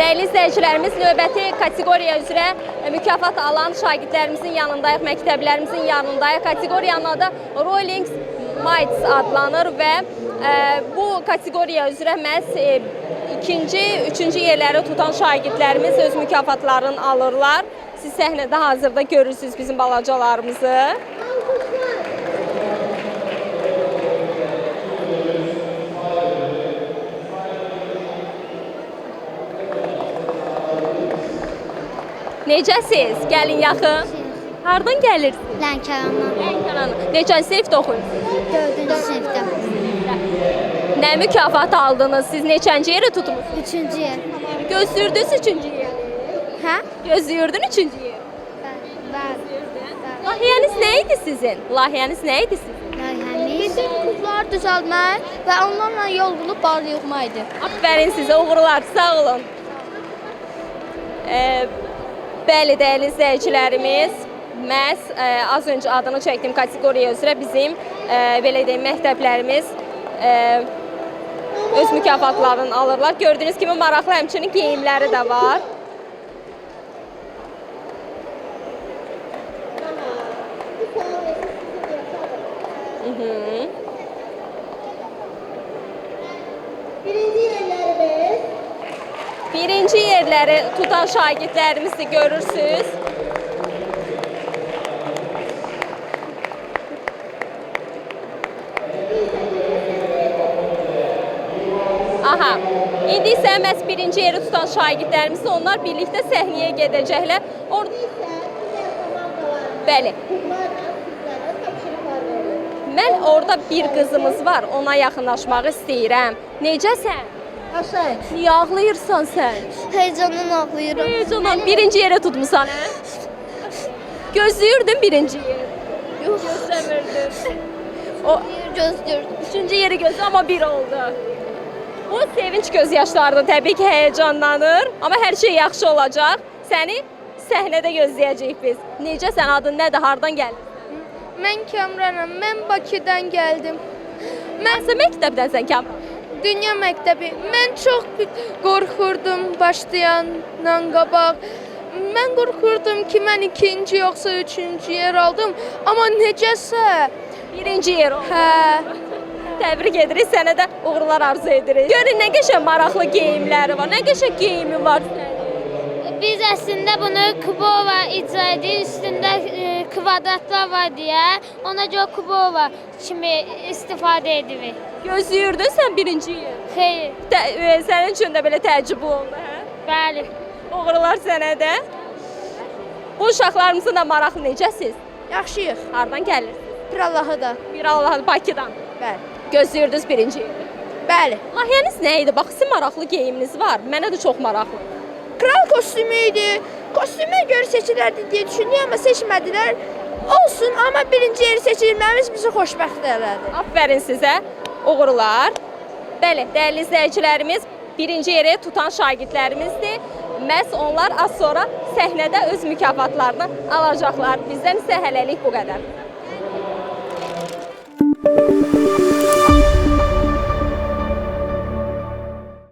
Dəyərli izləyicilərimiz, növbəti kateqoriya üzrə mükafat alan şagirdlərimizin yanındayıq, məktəblərimizin yanındayıq. Kateqoriyanın adı Rolling Mites adlanır və bu kateqoriya üzrə məhz ikinci, üçüncü yerləri tutan şagirdlərimiz öz mükafatlarını alırlar. Siz səhnədə hazırda görürsünüz bizim balacalarımızı. Necəsiz? Gəlin yaxın. Hardan gəlirsiniz? Lənkərandan. Lənkərandan. Neçənci sinifdə oxuyursunuz? 4-cü sinifdə. Nə mükafat aldınız? Siz neçənci yeri tutmusunuz? 3-cü yer. Gözləyirdiniz üçüncü yeri. Hə? Gözləyirdin üçüncü yeri. Bəli. Layihəniz nə idi sizin? Layihəniz nə idi sizin? Layihəmiz bizim kublar düzəltmək və onlarla yol bulub bal yığmaq idi. Aferin sizə, uğurlar, sağ olun. Bəli, dəyərli izləyicilərimiz, məhz az öncə adını çəkdiyim kateqoriya üzrə bizim belə deyim, məktəblərimiz öz mükafatlarını alırlar. Gördüyünüz kimi maraqlı həmçinin geyimləri də var. Birinci yerləri tutan şagirdlərimizi görürsünüz. Aha, indi isə məhz birinci yeri tutan şagirdlərimiz, onlar birlikdə səhnəyə gedəcəklər. Bəli. Mən orada bir qızımız var, ona yaxınlaşmaq istəyirəm. Necəsən? Aşağı. Niyə ağlayırsan sən? Heyecandan ağlayıram. Heyecandan birinci yere tutmusan, hə? Gözləyirdin birinci yeri. Yox. Gözləmirdin. O Gözlürdüm. üçüncü yeri gözlə, amma bir oldu. O sevinç gözyaşlarında təbii ki heyecanlanır, amma hər şey yaxşı olacaq. Səni səhnədə gözləyəcəyik biz. Necəsən, adın nədir, hardan gəldin? Mən Kəmranam, mən Bakıdan gəldim. Hansı məktəbdənsən Kəmran? Dünya məktəbi. Mən çox qorxurdum başlayandan qabaq. Mən qorxurdum ki, mən ikinci yoxsa üçüncü yer aldım. Amma necəsə Birinci yer oldu. hə, Təbrik edirik, sənə də uğurlar arzu edirik. Görün nə qəşəng maraqlı geyimləri var, nə qəşəng geyimi var sənin. Biz əslində bunu kubova icra edirik, üstündə kvadratlar var deyə, ona görə kubova kimi istifadə edirik. Gözləyirdin sən birinci yer. Xeyr, Sənin üçün də belə təəccüb oldu, hə? bəli. Uğurlar sənə də. Bu uşaqlarımızın da maraqlı necəsiz? yaxşıyıq. Hardan gəlir? Bir Allahı da. Bir Allah Bakıdan. Bəli. Gözləyirdiniz birinci yeri. Bəli. Layihəniz nə idi? Bax, sizin maraqlı geyiminiz var. Mənə də çox maraqlı. Kral kostümü idi. Kostümə görə seçilərdi deyə düşündük, amma seçmədilər. Olsun, amma birinci yeri seçilməmiz bizi xoşbəxt elədi. Aferin sizə. Uğurlar. Bəli, dəyərli izləyicilərimiz, birinci yeri tutan şagirdlərimizdir. Məhz onlar az sonra səhnədə öz mükafatlarını alacaqlar. Bizdən isə hələlik bu qədər.